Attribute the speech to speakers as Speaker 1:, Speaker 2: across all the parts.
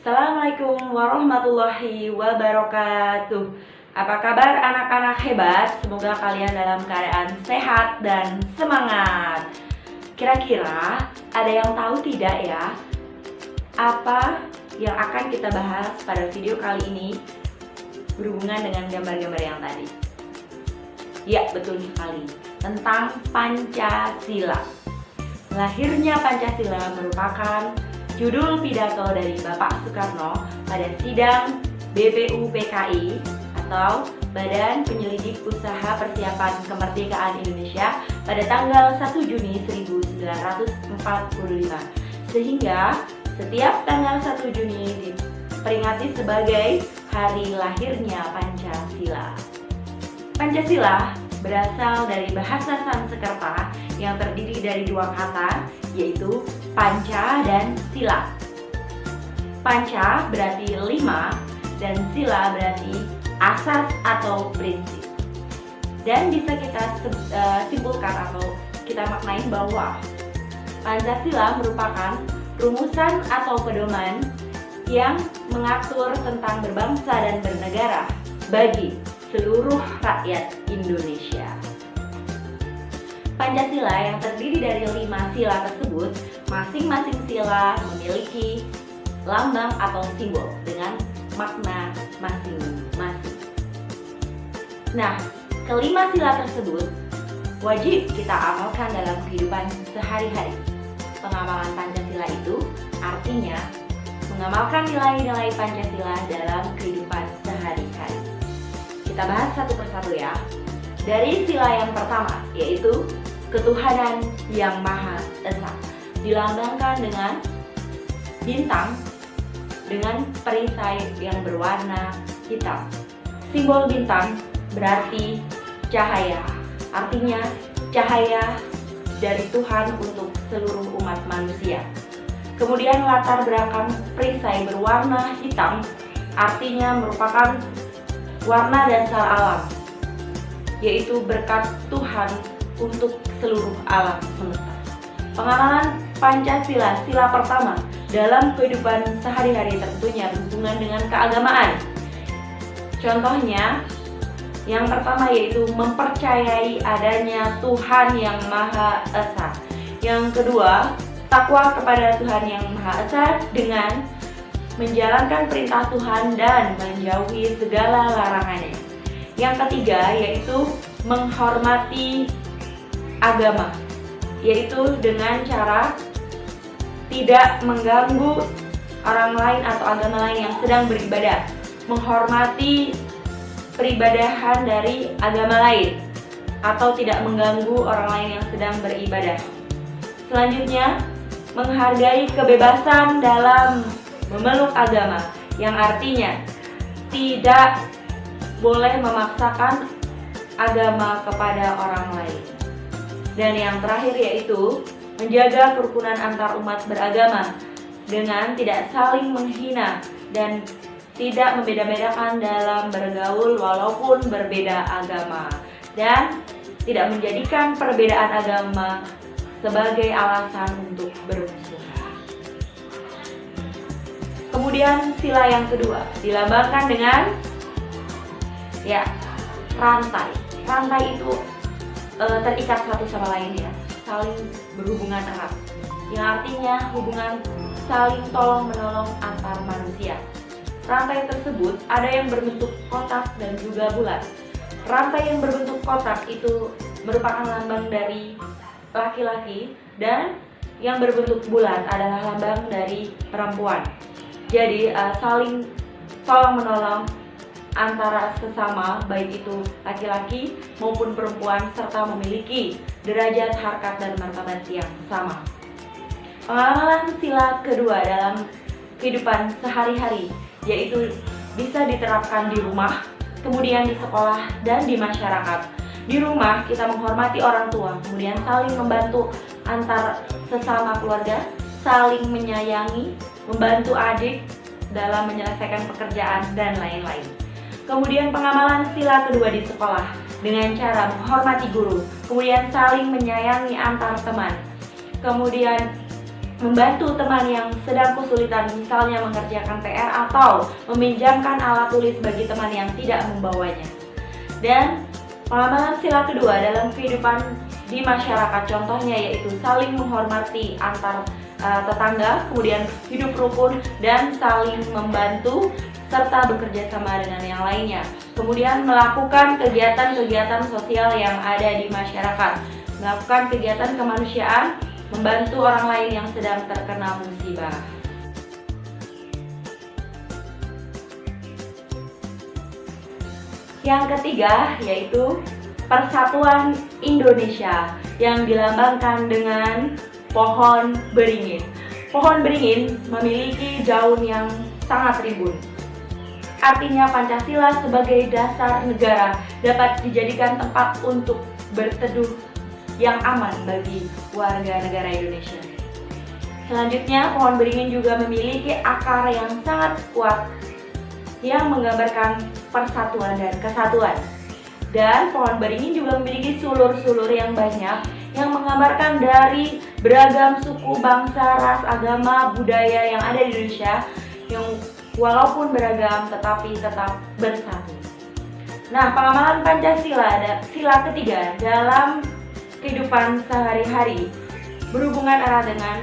Speaker 1: Assalamualaikum warahmatullahi wabarakatuh. Apa kabar anak-anak hebat? Semoga kalian dalam keadaan sehat dan semangat. Kira-kira ada yang tahu tidak ya, apa yang akan kita bahas pada video kali ini berhubungan dengan gambar-gambar yang tadi? Ya, betul sekali, tentang Pancasila. Lahirnya Pancasila merupakan judul pidato dari Bapak Soekarno pada sidang BPUPKI atau Badan Penyelidik Usaha Persiapan Kemerdekaan Indonesia pada tanggal 1 Juni 1945. Sehingga setiap tanggal 1 Juni diperingati sebagai hari lahirnya Pancasila. Pancasila berasal dari bahasa Sanskerta yang terdiri dari dua kata, yaitu panca dan sila. Panca berarti 5 dan sila berarti asas atau prinsip. Dan bisa kita simpulkan atau kita maknai bahwa Pancasila merupakan rumusan atau pedoman yang mengatur tentang berbangsa dan bernegara bagi seluruh rakyat Indonesia. Pancasila yang terdiri dari 5 sila tersebut, masing-masing sila memiliki lambang atau simbol dengan makna masing-masing. Nah, kelima sila tersebut wajib kita amalkan dalam kehidupan sehari-hari. Pengamalan Pancasila itu artinya mengamalkan nilai-nilai Pancasila dalam kehidupan sehari-hari. Kita bahas satu persatu ya. Dari sila yang pertama, yaitu ketuhanan yang Maha Esa, dilambangkan dengan bintang dengan perisai yang berwarna hitam. Simbol bintang berarti cahaya, artinya cahaya dari Tuhan untuk seluruh umat manusia. Kemudian latar belakang perisai berwarna hitam artinya merupakan warna dasar alam, yaitu berkat Tuhan untuk seluruh alam semesta. Pengamalan Pancasila sila pertama dalam kehidupan sehari-hari tentunya berhubungan dengan keagamaan. Contohnya, yang pertama yaitu mempercayai adanya Tuhan yang Maha Esa. Yang kedua, takwa kepada Tuhan yang Maha Esa dengan menjalankan perintah Tuhan dan menjauhi segala larangannya. Yang ketiga yaitu menghormati agama, yaitu dengan cara tidak mengganggu orang lain atau agama lain yang sedang beribadah, menghormati peribadahan dari agama lain atau tidak mengganggu orang lain yang sedang beribadah. Selanjutnya, menghargai kebebasan dalam memeluk agama, yang artinya tidak boleh memaksakan agama kepada orang lain. Dan yang terakhir yaitu menjaga kerukunan antar umat beragama dengan tidak saling menghina dan tidak membeda-bedakan dalam bergaul walaupun berbeda agama, dan tidak menjadikan perbedaan agama sebagai alasan untuk bermusuhan. Kemudian sila yang kedua dilambangkan dengan rantai. Rantai itu terikat satu sama lain ya, saling berhubungan erat, yang artinya hubungan saling tolong menolong antar manusia. Rantai tersebut ada yang berbentuk kotak dan juga bulat. Rantai yang berbentuk kotak itu merupakan lambang dari laki-laki, dan yang berbentuk bulat adalah lambang dari perempuan. Jadi saling tolong menolong antara sesama, baik itu laki-laki maupun perempuan, serta memiliki derajat, harkat, dan martabat yang sama. Pengamalan sila kedua dalam kehidupan sehari-hari yaitu bisa diterapkan di rumah, kemudian di sekolah, dan di masyarakat. Di rumah kita menghormati orang tua, kemudian saling membantu antar sesama keluarga, saling menyayangi, membantu adik dalam menyelesaikan pekerjaan, dan lain-lain. Kemudian pengamalan sila kedua di sekolah dengan cara menghormati guru, kemudian saling menyayangi antar teman, kemudian membantu teman yang sedang kesulitan, misalnya mengerjakan PR atau meminjamkan alat tulis bagi teman yang tidak membawanya. Dan pengamalan sila kedua dalam kehidupan di masyarakat, contohnya yaitu saling menghormati antar tetangga, kemudian hidup rukun dan saling membantu, serta bekerja sama dengan yang lainnya. Kemudian melakukan kegiatan-kegiatan sosial yang ada di masyarakat, melakukan kegiatan kemanusiaan, membantu orang lain yang sedang terkena musibah. Yang ketiga yaitu Persatuan Indonesia yang dilambangkan dengan pohon beringin. Pohon beringin memiliki daun yang sangat rimbun. Artinya Pancasila sebagai dasar negara dapat dijadikan tempat untuk berteduh yang aman bagi warga negara Indonesia. Selanjutnya, pohon beringin juga memiliki akar yang sangat kuat yang menggambarkan persatuan dan kesatuan. Dan pohon beringin juga memiliki sulur-sulur yang banyak yang menggambarkan dari beragam suku, bangsa, ras, agama, budaya yang ada di Indonesia yang walaupun beragam tetapi tetap bersatu. Nah, pengamalan Pancasila sila ketiga dalam kehidupan sehari-hari berhubungan erat dengan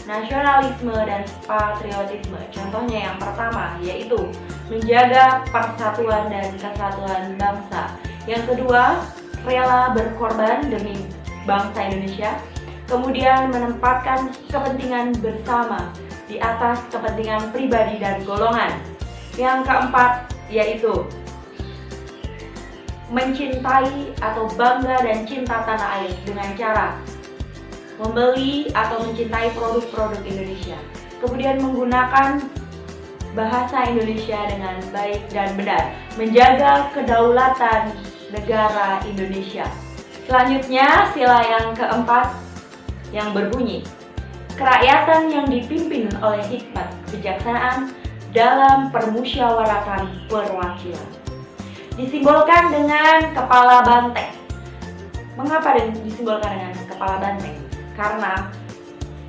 Speaker 1: nasionalisme dan patriotisme. Contohnya yang pertama yaitu menjaga persatuan dan kesatuan bangsa. Yang kedua, rela berkorban demi bangsa Indonesia. Kemudian menempatkan kepentingan bersama di atas kepentingan pribadi dan golongan. Yang keempat yaitu mencintai atau bangga dan cinta tanah air dengan cara membeli atau mencintai produk-produk Indonesia. Kemudian menggunakan bahasa Indonesia dengan baik dan benar, menjaga kedaulatan negara Indonesia. Selanjutnya, sila yang keempat yang berbunyi, kerakyatan yang dipimpin oleh hikmat kebijaksanaan dalam permusyawaratan perwakilan. Disimbolkan dengan kepala banteng. Mengapa disimbolkan dengan kepala banteng? Karena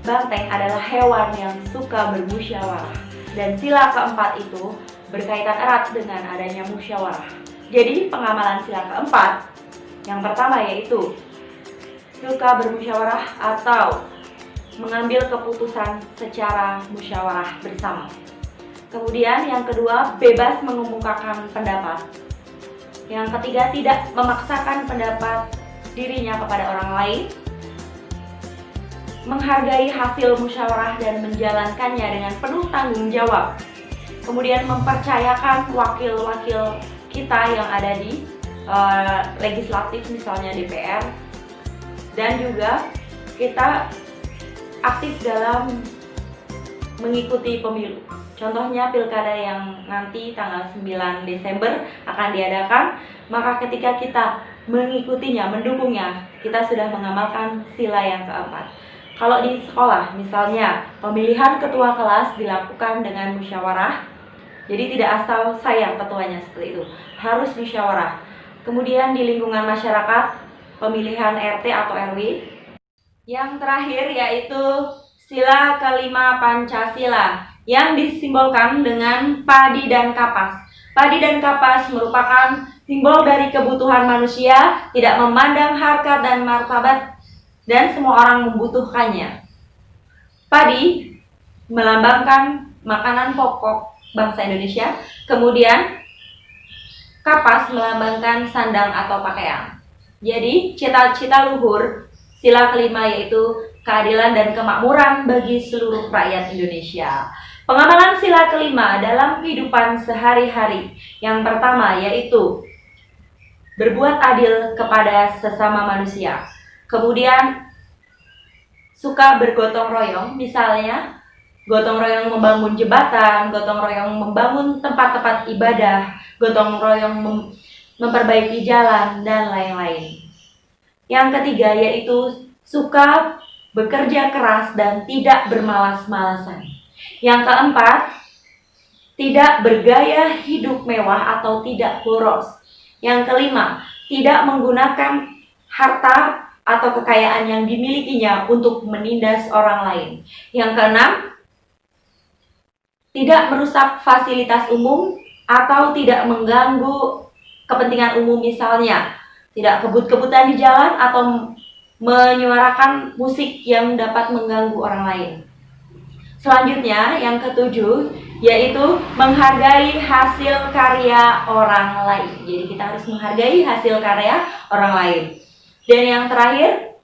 Speaker 1: banteng adalah hewan yang suka bermusyawarah. Dan sila keempat itu berkaitan erat dengan adanya musyawarah. Jadi pengamalan sila keempat, yang pertama yaitu suka bermusyawarah atau mengambil keputusan secara musyawarah bersama. Kemudian yang kedua, bebas mengemukakan pendapat. Yang ketiga, tidak memaksakan pendapat dirinya kepada orang lain, menghargai hasil musyawarah dan menjalankannya dengan penuh tanggung jawab. Kemudian mempercayakan wakil-wakil kita yang ada di legislatif, misalnya DPR, dan juga kita aktif dalam mengikuti pemilu. Contohnya pilkada yang nanti tanggal 9 Desember akan diadakan, maka ketika kita mengikutinya, mendukungnya, kita sudah mengamalkan sila yang keempat. Kalau di sekolah, misalnya pemilihan ketua kelas dilakukan dengan musyawarah, jadi tidak asal saya ketuanya seperti itu, harus musyawarah. Kemudian di lingkungan masyarakat, pemilihan RT atau RW. Yang terakhir yaitu sila kelima Pancasila yang disimbolkan dengan padi dan kapas. Padi dan kapas merupakan simbol dari kebutuhan manusia, tidak memandang harkat dan martabat, dan semua orang membutuhkannya. Padi melambangkan makanan pokok bangsa Indonesia, kemudian kapas melambangkan sandang atau pakaian. Jadi cita-cita luhur sila kelima yaitu keadilan dan kemakmuran bagi seluruh rakyat Indonesia. Pengamalan sila kelima dalam kehidupan sehari-hari. Yang pertama yaitu berbuat adil kepada sesama manusia. Kemudian suka bergotong royong, misalnya gotong royong membangun jembatan, gotong royong membangun tempat-tempat ibadah, gotong royong memperbaiki jalan, dan lain-lain. Yang ketiga yaitu suka bekerja keras dan tidak bermalas-malasan. Yang keempat, tidak bergaya hidup mewah atau tidak boros. Yang kelima, tidak menggunakan harta atau kekayaan yang dimilikinya untuk menindas orang lain. Yang keenam, tidak merusak fasilitas umum atau tidak mengganggu kepentingan umum, misalnya tidak kebut-kebutan di jalan atau menyuarakan musik yang dapat mengganggu orang lain. Selanjutnya, yang ketujuh, yaitu menghargai hasil karya orang lain. Jadi kita harus menghargai hasil karya orang lain. Dan yang terakhir,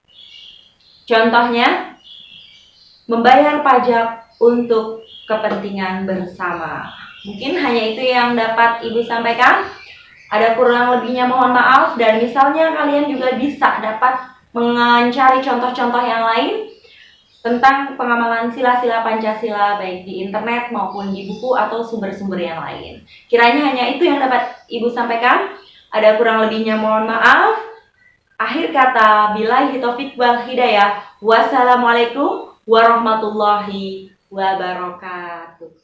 Speaker 1: contohnya, membayar pajak untuk kepentingan bersama. Mungkin hanya itu yang dapat Ibu sampaikan. Ada kurang lebihnya mohon maaf, dan misalnya kalian juga bisa dapat mencari contoh-contoh yang lain tentang pengamalan sila-sila Pancasila baik di internet maupun di buku atau sumber-sumber yang lain. Kiranya hanya itu yang dapat Ibu sampaikan. Ada kurang lebihnya mohon maaf. Akhir kata, billahi taufik wal hidayah. Wassalamualaikum warahmatullahi wabarakatuh.